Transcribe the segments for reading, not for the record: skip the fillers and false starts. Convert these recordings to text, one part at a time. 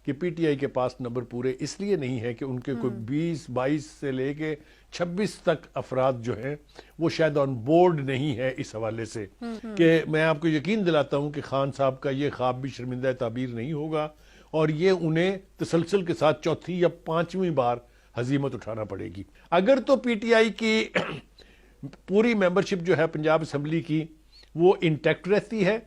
کہ P T I کے پاس number پورے اس لیے نہیں ہے کہ ان کے کوئی 20-22 سے لے کے 26 تک افراد جو ہیں وہ شاید آن بورڈ نہیں ہے اس حوالے سے کہ میں آپ کو یقین دلاتا ہوں کہ خان صاحب کا یہ خواب بھی شرمندہ تعبیر نہیں ہوگا اور یہ انہیں تسلسل کے ساتھ چوتھی یا 5ویں بار ہزیمت اٹھانا پڑے گی. اگر تو پی ٹی آئی کی پوری ممبرشپ جو ہے پنجاب اسمبلی کی وہ انٹیکٹ رہتی ہے،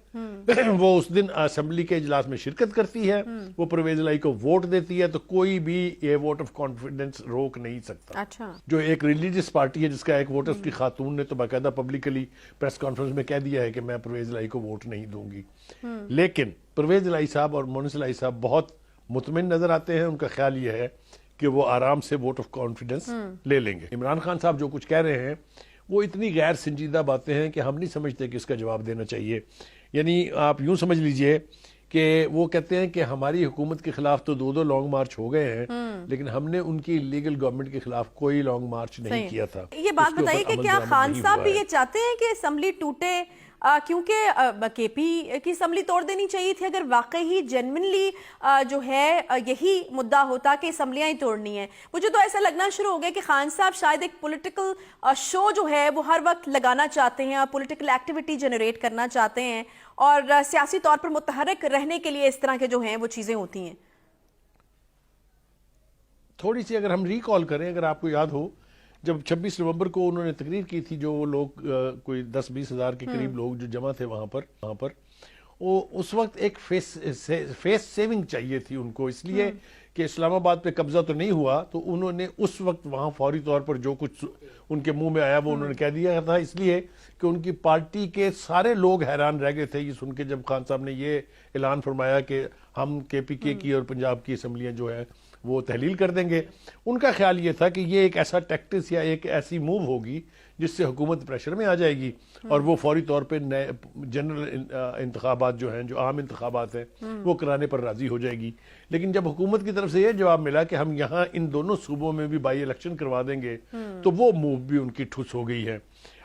وہ اس دن اسمبلی کے اجلاس میں شرکت کرتی ہے، وہ پرویز الہی کو ووٹ دیتی ہے، تو کوئی بھی یہ ووٹ آف کانفیڈنس روک نہیں سکتا. جو ایک ریلیجس پارٹی ہے جس کا ایک ووٹ اس کی خاتون نے تو باقاعدہ پبلکلی پریس کانفرنس میں کہہ دیا ہے کہ میں پرویز الہی کو ووٹ نہیں دوں گی. لیکن پرویز الہی صاحب اور مونس الہی صاحب بہت مطمئن نظر آتے ہیں. ان کا خیال یہ ہے کہ وہ آرام سے ووٹ آف کانفیڈنس لے لیں گے. عمران خان صاحب جو کچھ کہہ رہے ہیں وہ اتنی غیر سنجیدہ باتیں ہیں کہ ہم نہیں سمجھتے کہ اس کا جواب دینا چاہیے. یعنی آپ یوں سمجھ لیجئے کہ وہ کہتے ہیں کہ ہماری حکومت کے خلاف تو 2 لانگ مارچ ہو گئے ہیں لیکن ہم نے ان کی لیگل گورنمنٹ کے خلاف کوئی لانگ مارچ نہیں کیا تھا. یہ بات بتائیے کہ کیا خان صاحب بھی یہ چاہتے ہیں کہ اسمبلی ٹوٹے؟ کیونکہ کے پی کی اسمبلی توڑ دینی چاہیے تھی اگر واقعی جنمنلی جو ہے یہی مدعا ہوتا کہ اسمبلیاں ہی توڑنی ہیں. مجھے تو ایسا لگنا شروع ہو گیا کہ خان صاحب شاید ایک پولیٹیکل شو جو ہے وہ ہر وقت لگانا چاہتے ہیں، پولیٹیکل ایکٹیویٹی جنریٹ کرنا چاہتے ہیں اور سیاسی طور پر متحرک رہنے کے لیے اس طرح کے جو ہیں وہ چیزیں ہوتی ہیں. تھوڑی سی اگر ہم ریکال کریں، اگر آپ کو یاد ہو جب 26 نومبر کو انہوں نے تقریر کی تھی، جو وہ لوگ کوئی 10-20 ہزار کے قریب لوگ جو جمع تھے وہاں پر وہ اس وقت ایک فیس سیونگ چاہیے تھی ان کو، اس لیے کہ اسلام آباد پہ قبضہ تو نہیں ہوا تو انہوں نے اس وقت وہاں فوری طور پر جو کچھ ان کے منہ میں آیا وہ انہوں نے کہہ دیا تھا، اس لیے کہ ان کی پارٹی کے سارے لوگ حیران رہ گئے تھے یہ سن کے جب خان صاحب نے یہ اعلان فرمایا کہ ہم کے پی کے کی اور پنجاب کی اسمبلیاں جو ہے وہ تحلیل کر دیں گے. ان کا خیال یہ تھا کہ یہ ایک ایسا ٹیکٹس یا ایک ایسی موو ہوگی جس سے حکومت پریشر میں آ جائے گی اور وہ فوری طور پہ نئے جنرل انتخابات جو ہیں، جو عام انتخابات ہیں، وہ کرانے پر راضی ہو جائے گی. لیکن جب حکومت کی طرف سے یہ جواب ملا کہ ہم یہاں ان دونوں صوبوں میں بھی بائی الیکشن کروا دیں گے تو وہ موو بھی ان کی ٹھس ہو گئی ہے.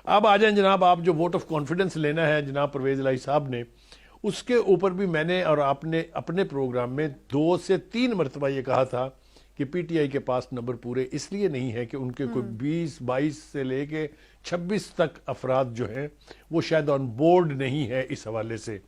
اب آ جائیں جناب، آپ جو ووٹ آف کانفیڈنس لینا ہے جناب پرویز الہی صاحب نے، اس کے اوپر بھی میں نے اور آپ نے اپنے پروگرام میں 2 سے 3 مرتبہ یہ کہا تھا کہ پی ٹی آئی کے پاس نمبر پورے اس لیے نہیں ہے کہ ان کے کوئی 20-22 سے لے کے 26 تک افراد جو ہیں وہ شاید آن بورڈ نہیں ہے اس حوالے سے.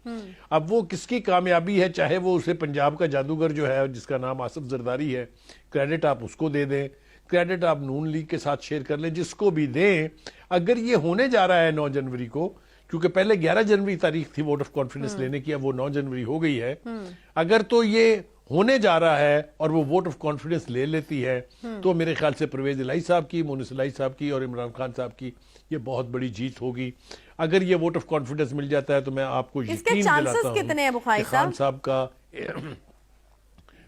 اب وہ کس کی کامیابی ہے، چاہے وہ اسے پنجاب کا جادوگر جو ہے جس کا نام آصف زرداری ہے، کریڈٹ آپ اس کو دے دیں، کریڈٹ آپ نون لیگ کے ساتھ شیئر کر لیں، جس کو بھی دیں. اگر یہ ہونے جا رہا ہے 9 جنوری کو، کیونکہ پہلے 11 جنوری تاریخ تھی ووٹ آف کانفیڈنس لینے کی، اب وہ 9 جنوری ہو گئی ہے، اگر تو یہ ہونے جا رہا ہے اور وہ ووٹ آف کانفیڈنس لے لیتی ہے تو میرے خیال سے پرویز الہی صاحب کی، مونس الہی صاحب کی اور عمران خان صاحب کی یہ بہت بڑی جیت ہوگی. اگر یہ ووٹ آف کانفیڈنس مل جاتا ہے تو میں آپ کو یقین دلاتا ہوں کہ خان صاحب کا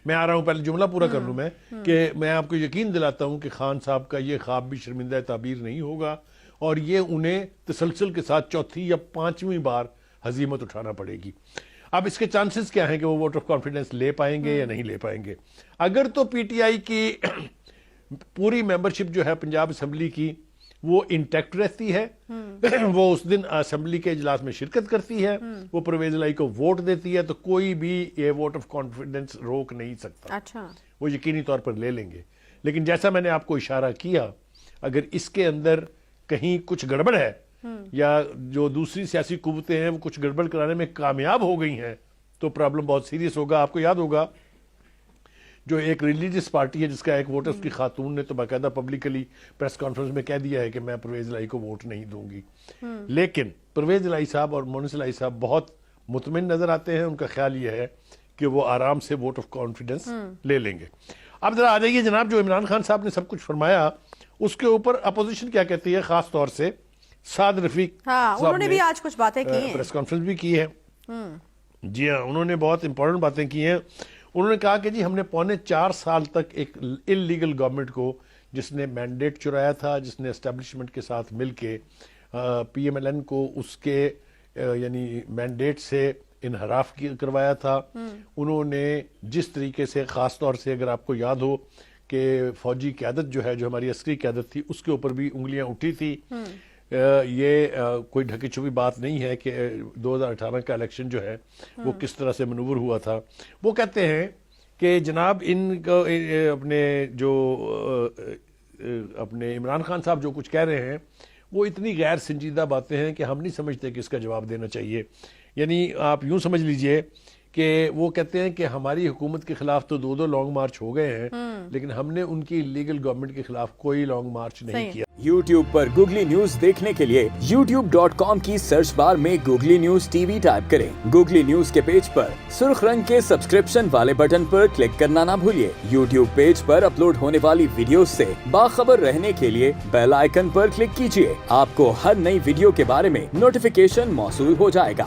میں آ رہا ہوں، پہلے جملہ پورا کر لوں میں، کہ میں آپ کو یقین دلاتا ہوں کہ خان صاحب کا یہ خواب بھی شرمندہ تعبیر نہیں ہوگا اور یہ انہیں تسلسل کے ساتھ چوتھی یا 5ویں بار ہزیمت اٹھانا پڑے گی. اب اس کے چانسز کیا ہیں کہ وہ ووٹ آف کانفیڈنس لے پائیں گے یا نہیں لے پائیں گے؟ اگر تو پی ٹی آئی کی پوری ممبرشپ جو ہے پنجاب اسمبلی کی وہ انٹیکٹ رہتی ہے، وہ اس دن اسمبلی کے اجلاس میں شرکت کرتی ہے، وہ پرویز الہی کو ووٹ دیتی ہے، تو کوئی بھی یہ ووٹ آف کانفیڈنس روک نہیں سکتا. وہ یقینی طور پر لے لیں گے. لیکن جیسا میں نے آپ کو اشارہ کیا، اگر اس کے اندر کہیں کچھ گڑبڑ ہے یا جو دوسری سیاسی قوتیں ہیں وہ کچھ گڑبڑ کرانے میں کامیاب ہو گئی ہیں تو پرابلم بہت سیریس ہوگا. آپ کو یاد ہوگا جو ایک ریلیجس پارٹی ہے جس کا ایک ووٹ اس کی خاتون نے تو باقاعدہ پبلکلی پریس کانفرنس میں کہہ دیا ہے کہ میں پرویز الہی کو ووٹ نہیں دوں گی. لیکن پرویز الہی صاحب اور مونس الہی صاحب بہت مطمئن نظر آتے ہیں. ان کا خیال یہ ہے کہ وہ آرام سے ووٹ آف کانفیڈنس لے لیں گے. اب ذرا آ جائیے جناب، جو عمران خان صاحب نے سب کچھ فرمایا اس کے اوپر اپوزیشن کیا کہتی ہے، خاص طور سے سعد رفیق انہوں نے بھی آج کچھ باتیں کی ہیں، پریس کانفرنس بھی کی ہے. جی ہاں، انہوں نے بہت امپورٹنٹ باتیں کی ہیں. انہوں نے کہا کہ جی ہم نے 4.25 سال تک ایک انلیگل گورنمنٹ کو، جس نے مینڈیٹ چرایا تھا، جس نے اسٹیبلشمنٹ کے ساتھ مل کے پی ایم ایل این کو اس کے یعنی مینڈیٹ سے انحراف کروایا تھا. انہوں نے جس طریقے سے، خاص طور سے اگر آپ کو یاد ہو کہ فوجی قیادت جو ہے، جو ہماری عسکری قیادت تھی، اس کے اوپر بھی انگلیاں اٹھی تھی. یہ کوئی ڈھکی چھپی بات نہیں ہے کہ 2018 کا الیکشن جو ہے وہ کس طرح سے منور ہوا تھا. وہ کہتے ہیں کہ جناب ان کو اپنے جو اپنے عمران خان صاحب جو کچھ کہہ رہے ہیں وہ اتنی غیر سنجیدہ باتیں ہیں کہ ہم نہیں سمجھتے کہ اس کا جواب دینا چاہیے. یعنی آپ یوں سمجھ لیجئے کہ وہ کہتے ہیں کہ ہماری حکومت کے خلاف تو 2 لانگ مارچ ہو گئے ہیں لیکن ہم نے ان کی لیگل گورنمنٹ کے خلاف کوئی لانگ مارچ نہیں کیا. YouTube پر گوگلی نیوز دیکھنے کے لیے youtube.com کی سرچ بار میں googly news T V type کریں. گوگلی نیوز کے پیج پر سرخ رنگ کے سبسکرپشن والے بٹن پر کلک کرنا نہ بھولیے. YouTube پیج پر اپلوڈ ہونے والی ویڈیوز سے باخبر رہنے کے لیے بیل آئیکن پر کلک کیجیے. آپ کو ہر نئی ویڈیو کے بارے میں نوٹیفیکیشن موصول ہو جائے گا.